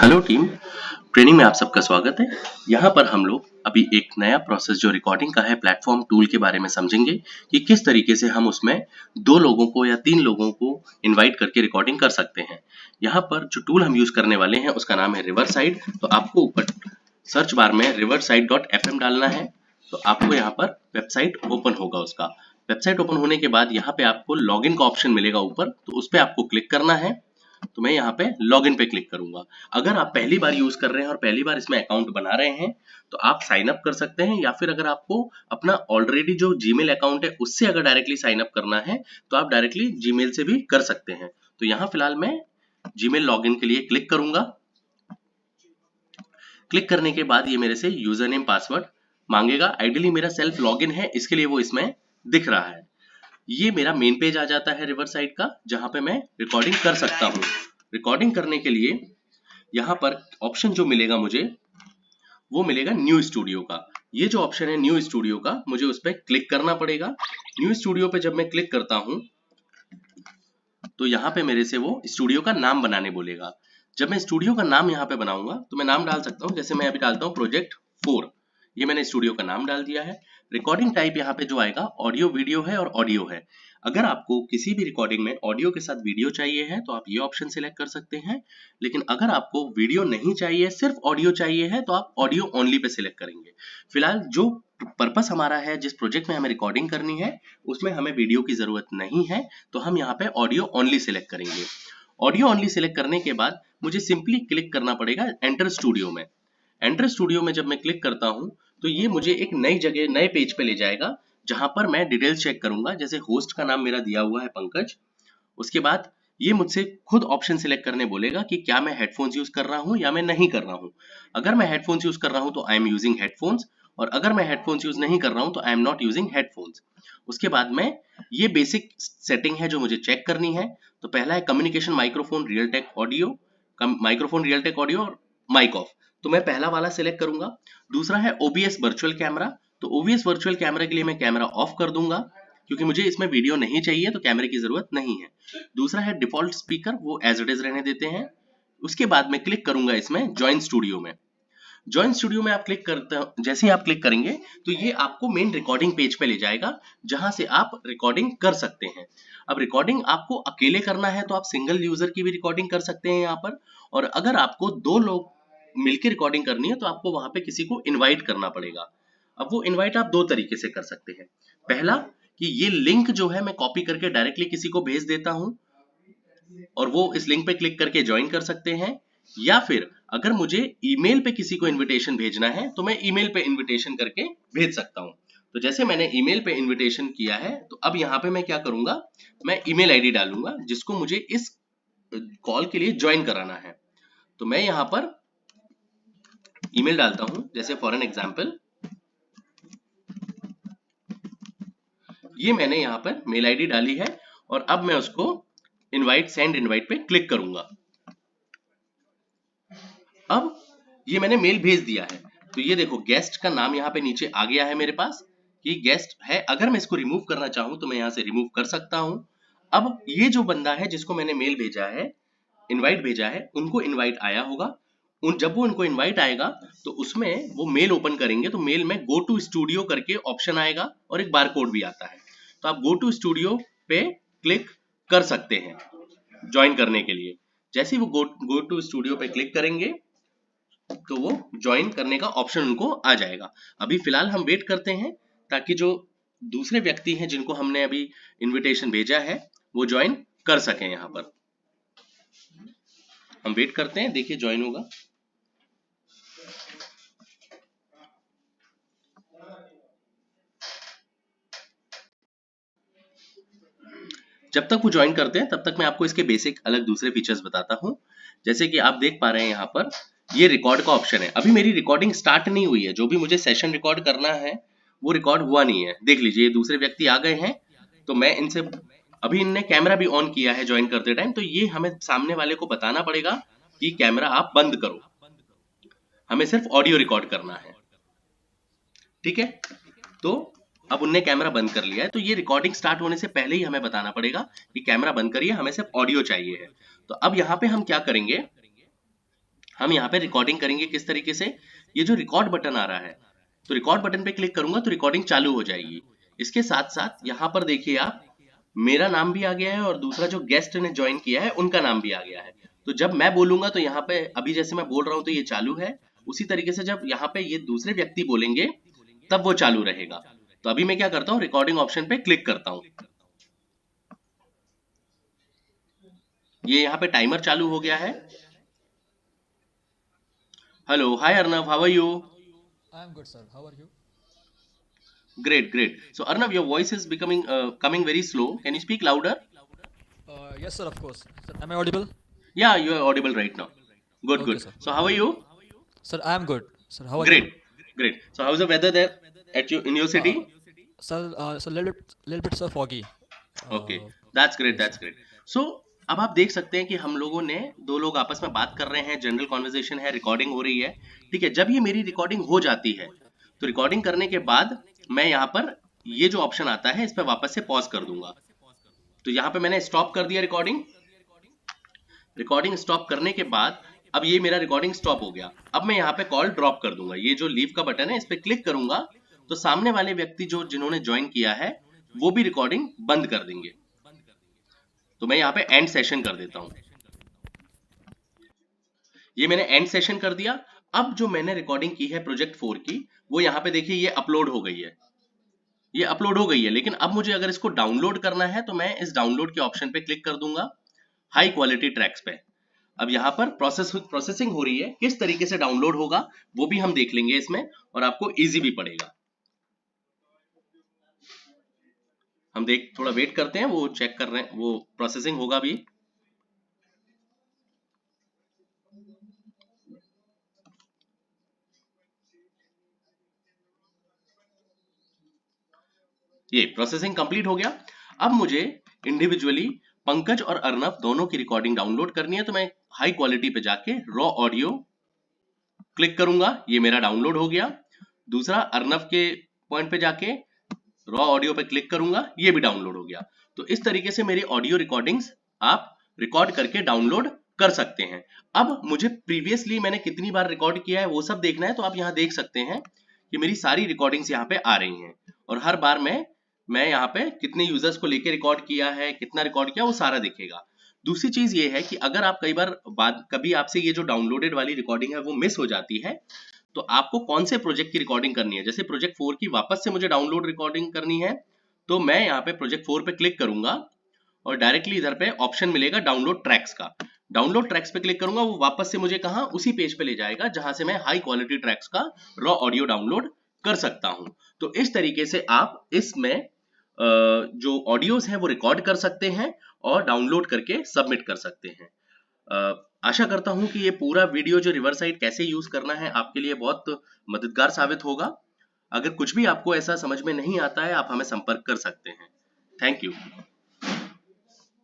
Hello team, training में आप सबका स्वागत है। यहाँ पर हम लोग अभी एक नया प्रोसेस जो रिकॉर्डिंग का है प्लेटफॉर्म टूल के बारे में समझेंगे कि किस तरीके से हम उसमें 2 लोगों को या 3 लोगों को इनवाइट करके रिकॉर्डिंग कर सकते हैं। यहाँ पर जो टूल हम यूज करने वाले हैं उसका नाम है रिवरसाइड। तो आपको ऊपर सर्च बार में riverside.fm डालना है तो आपको यहाँ पर वेबसाइट ओपन होगा। उसका वेबसाइट ओपन होने के बाद यहाँ पे आपको लॉगिन का ऑप्शन मिलेगा ऊपर, तो उस पर आपको क्लिक करना है। तो मैं यहाँ पे लॉगिन पे क्लिक करूंगा। अगर आप पहली बार यूज कर रहे हैं और पहली बार इसमें अकाउंट बना रहे हैं तो आप साइन अप कर सकते हैं, या फिर अगर आपको अपना ऑलरेडी जो जीमेल अकाउंट है उससे अगर डायरेक्टली साइन अप करना है तो आप डायरेक्टली जीमेल से भी कर सकते हैं। तो यहाँ फिलहाल मैं जीमेल लॉगिन के लिए क्लिक करूंगा। क्लिक करने के बाद ये मेरे से यूजर नेम पासवर्ड मांगेगा। आइडियली मेरा सेल्फ लॉगिन है इसके लिए वो इसमें दिख रहा है। ये मेरा मेन पेज आ जाता है रिवरसाइड का, जहां पे मैं रिकॉर्डिंग कर सकता हूँ। रिकॉर्डिंग करने के लिए यहाँ पर ऑप्शन जो मिलेगा मुझे वो मिलेगा न्यू स्टूडियो का। ये जो ऑप्शन है न्यू स्टूडियो का, मुझे उस पर क्लिक करना पड़ेगा। न्यू स्टूडियो पे जब मैं क्लिक करता हूँ तो यहाँ पे मेरे से वो स्टूडियो का नाम बनाने बोलेगा। जब मैं स्टूडियो का नाम यहाँ पे बनाऊंगा तो मैं नाम डाल सकता हूँ, जैसे मैं अभी डालता हूँ प्रोजेक्ट 4। ये मैंने स्टूडियो का नाम डाल दिया है। रिकॉर्डिंग टाइप यहाँ पे जो आएगा ऑडियो वीडियो है और ऑडियो है। अगर आपको किसी भी रिकॉर्डिंग में ऑडियो के साथ वीडियो चाहिए है तो आप ये ऑप्शन सिलेक्ट कर सकते हैं, लेकिन अगर आपको वीडियो नहीं चाहिए सिर्फ ऑडियो चाहिए है तो आप ऑडियो ओनली पे सिलेक्ट करेंगे। फिलहाल जो पर्पस हमारा है, जिस प्रोजेक्ट में हमें रिकॉर्डिंग करनी है उसमें हमें वीडियो की जरूरत नहीं है, तो हम यहाँ पे ऑडियो ओनली सिलेक्ट करेंगे। ऑडियो ओनली सिलेक्ट करने के बाद मुझे सिंपली क्लिक करना पड़ेगा एंटर स्टूडियो में। एंटर स्टूडियो में जब मैं क्लिक करता हूं तो ये मुझे एक नई जगह नए पेज पे ले जाएगा, जहां पर मैं डिटेल्स चेक करूंगा। जैसे होस्ट का नाम मेरा दिया हुआ है पंकज। उसके बाद ये मुझसे खुद ऑप्शन सिलेक्ट करने बोलेगा कि क्या मैं हेडफोन्स यूज कर रहा हूं या मैं नहीं कर रहा हूं। अगर मैं हेडफोन्स यूज कर रहा हूं तो आई एम यूजिंग हेडफोन्स, और अगर मैं हेडफोन्स यूज नहीं कर रहा हूं तो I am not using headphones. उसके बाद में ये बेसिक सेटिंग है जो मुझे चेक करनी है। तो पहला है communication microphone Realtek audio, microphone Realtek audio और माइक ऑफ। तो मैं पहला वाला सिलेक्ट करूंगा। दूसरा है ओबीएस वर्चुअल कैमरा। तो ओबीएस वर्चुअल कैमरा के लिए मैं कैमरा ऑफ कर दूंगा, क्योंकि मुझे इसमें वीडियो नहीं चाहिए तो कैमरे की जरूरत नहीं है। दूसरा है डिफॉल्ट स्पीकर, वो एज इट इज रहने देते हैं। उसके बाद मैं क्लिक करूंगा इसमें जॉइन स्टूडियो में। जॉइन स्टूडियो में आप क्लिक करते जैसे ही आप क्लिक करेंगे तो ये आपको मेन रिकॉर्डिंग पेज पे ले जाएगा, जहां से आप रिकॉर्डिंग कर सकते हैं। अब रिकॉर्डिंग आपको अकेले करना है तो आप सिंगल यूजर की भी रिकॉर्डिंग कर सकते हैं यहाँ पर, और अगर आपको 2 लोग मिलकर रिकॉर्डिंग करनी है तो आपको वहां पे किसी को इनवाइट करना पड़ेगा। अब वो इनवाइट आप 2 तरीके से कर सकते हैं। पहला कि ये लिंक जो है मैं कॉपी करके डायरेक्टली किसी को भेज देता हूं और वो इस लिंक पे क्लिक करके ज्वाइन कर सकते हैं, या फिर अगर मुझे ईमेल पे किसी को इनविटेशन भेजना है तो मैं ईमेल पे इनविटेशन करके भेज सकता हूं। तो जैसे मैंने ईमेल पे इनविटेशन किया है तो अब यहाँ पे मैं क्या करूंगा, मैं ईमेल आईडी डालूंगा जिसको मुझे इस कॉल के लिए ज्वाइन कराना है। तो मैं यहाँ पर ईमेल डालता हूं, जैसे फॉर एन एग्जांपल ये मैंने यहाँ पर मेल आईडी डाली है, और अब मैं उसको इनवाइट सेंड इनवाइट पे क्लिक करूंगा। अब ये मैंने मेल भेज दिया है। तो ये देखो गेस्ट का नाम यहाँ पे नीचे आ गया है मेरे पास कि गेस्ट है। अगर मैं इसको रिमूव करना चाहूं तो मैं यहाँ से रिमूव कर सकता हूं। अब ये जो बंदा है जिसको मैंने मेल भेजा है, इनवाइट भेजा है, उनको इनवाइट आया होगा। जब वो उनको इनवाइट आएगा तो उसमें वो मेल ओपन करेंगे तो मेल में गो टू स्टूडियो करके ऑप्शन आएगा और एक बार कोड भी आता है। तो आप गो टू स्टूडियो पे क्लिक कर सकते हैं ज्वाइन करने के लिए। जैसे ही वो गो टू स्टूडियो पे क्लिक करेंगे तो वो ज्वाइन करने का ऑप्शन उनको आ जाएगा। अभी फिलहाल हम वेट करते हैं ताकि जो दूसरे व्यक्ति हैं जिनको हमने अभी इनविटेशन भेजा है वो ज्वाइन कर सकें। यहाँ पर हम वेट करते हैं, देखिए ज्वाइन होगा। जब तक वो ज्वाइन करते हैं तब तक मैं आपको इसके बेसिक अलग दूसरे फीचर्स बताता हूं। जैसे कि आप देख पा रहे हैं यहाँ पर ये रिकॉर्ड का ऑप्शन है। अभी मेरी रिकॉर्डिंग स्टार्ट नहीं हुई है, जो भी मुझे सेशन रिकॉर्ड करना है वो रिकॉर्ड हुआ नहीं है। देख लीजिए दूसरे व्यक्ति आ गए हैं, तो मैं इनसे अभी इनने कैमरा भी ऑन किया है ज्वाइन करते टाइम, तो ये हमें सामने वाले को बताना पड़ेगा कि कैमरा आप बंद करो, हमें सिर्फ ऑडियो रिकॉर्ड करना है। ठीक है, तो अब उनने कैमरा बंद कर लिया है, तो ये रिकॉर्डिंग स्टार्ट होने से पहले ही हमें बताना पड़ेगा कि कैमरा बंद करिए, हमें सिर्फ ऑडियो चाहिए है। तो अब यहाँ पे हम क्या करेंगे, हम यहाँ पे रिकॉर्डिंग करेंगे किस तरीके से, ये जो रिकॉर्ड बटन आ रहा है, तो रिकॉर्ड बटन पे क्लिक करूंगा तो रिकॉर्डिंग चालू हो जाएगी। इसके साथ साथ यहाँ पर देखिए आप, मेरा नाम भी आ गया है और दूसरा जो गेस्ट ने ज्वाइन किया है उनका नाम भी आ गया है। तो जब मैं बोलूंगा तो यहाँ पे अभी जैसे मैं बोल रहा हूँ तो ये चालू है, उसी तरीके से जब यहाँ पे ये दूसरे व्यक्ति बोलेंगे तब वो चालू रहेगा। तो अभी मैं क्या करता हूँ, रिकॉर्डिंग ऑप्शन पे क्लिक करता हूँ। ये यहाँ पे टाइमर चालू हो गया है। Hello, hi Arnav, how are you? I am good, sir. How are you? Great, great. So Arnav, your voice is becoming coming very slow. Can you speak louder? Yes, sir, of course. Sir, am I audible? Yeah, you are audible right now. Good, Okay, good. sir. So how are you? Sir, I am good. Sir, how are you? Great, great. So how's the weather there at you in your Uh, city? Sir, so little bit, sir, foggy. Okay, Uh, that's great, yes, that's sir. Great. So अब आप देख सकते हैं कि हम लोगों ने, दो लोग आपस में बात कर रहे हैं, जनरल कॉन्वर्सेशन है, रिकॉर्डिंग हो रही है। ठीक है, जब ये मेरी रिकॉर्डिंग हो जाती है तो रिकॉर्डिंग करने के बाद मैं यहाँ पर ये जो ऑप्शन आता है इस पर वापस से पॉज कर दूंगा। तो यहाँ पे मैंने स्टॉप कर दिया रिकॉर्डिंग। रिकॉर्डिंग स्टॉप करने के बाद अब ये मेरा रिकॉर्डिंग स्टॉप हो गया। अब मैं यहाँ पे कॉल ड्रॉप कर दूंगा, ये जो लीव का बटन है इस पे क्लिक करूंगा तो सामने वाले व्यक्ति जो जिन्होंने ज्वाइन किया है वो भी रिकॉर्डिंग बंद कर देंगे। तो मैं यहाँ पे एंड सेशन कर देता हूँ। ये मैंने एंड सेशन कर दिया। अब जो मैंने रिकॉर्डिंग की है प्रोजेक्ट 4 की, वो यहाँ पे देखिए ये अपलोड हो गई है, ये अपलोड हो गई है। लेकिन अब मुझे अगर इसको डाउनलोड करना है तो मैं इस डाउनलोड के ऑप्शन पे क्लिक कर दूंगा, हाई क्वालिटी ट्रैक्स पे। अब यहाँ पर प्रोसेसिंग हो रही है, किस तरीके से डाउनलोड होगा वो भी हम देख लेंगे इसमें, और आपको इजी भी पड़ेगा। हम देख, थोड़ा वेट करते हैं, वो चेक कर रहे हैं, वो प्रोसेसिंग होगा भी। ये प्रोसेसिंग कंप्लीट हो गया। अब मुझे इंडिविजुअली पंकज और अर्नव दोनों की रिकॉर्डिंग डाउनलोड करनी है, तो मैं हाई क्वालिटी पे जाके रॉ ऑडियो क्लिक करूंगा, ये मेरा डाउनलोड हो गया। दूसरा अर्नव के पॉइंट पे जाके रॉ ऑडियो पे क्लिक करूंगा, ये भी डाउनलोड हो गया। तो इस तरीके से मेरी ऑडियो रिकॉर्डिंग्स आप रिकॉर्ड करके डाउनलोड कर सकते हैं। अब मुझे प्रीवियसली मैंने कितनी बार रिकॉर्ड किया है वो सब देखना है, तो आप यहाँ देख सकते हैं कि मेरी सारी रिकॉर्डिंग्स यहाँ पे आ रही हैं, और हर बार मैं यहाँ पे कितने यूजर्स को लेके रिकॉर्ड किया है, कितना रिकॉर्ड किया, वो सारा दिखेगा। दूसरी चीज ये है कि अगर आप कई बार बाद कभी आपसे ये जो डाउनलोडेड वाली रिकॉर्डिंग है वो मिस हो जाती है, तो आपको कौन से प्रोजेक्ट की रिकॉर्डिंग करनी है, जैसे प्रोजेक्ट 4 की वापस से मुझे डाउनलोड रिकॉर्डिंग करनी है, तो मैं यहाँ पे प्रोजेक्ट 4 पे क्लिक करूंगा और डायरेक्टली इधर पे ऑप्शन मिलेगा डाउनलोड ट्रैक्स का। डाउनलोड ट्रैक्स पे क्लिक करूंगा, वो वापस से मुझे कहाँ, उसी पेज पे ले जाएगा जहां से मैं हाई क्वालिटी ट्रैक्स का रॉ ऑडियो डाउनलोड कर सकता हूं। तो इस तरीके से आप इसमें जो ऑडियोज हैं वो रिकॉर्ड कर सकते हैं और डाउनलोड करके सबमिट कर सकते हैं। आशा करता हूं कि ये पूरा वीडियो जो रिवरसाइट कैसे यूज करना है आपके लिए बहुत मददगार साबित होगा। अगर कुछ भी आपको ऐसा समझ में नहीं आता है, आप हमें संपर्क कर सकते हैं। Thank you.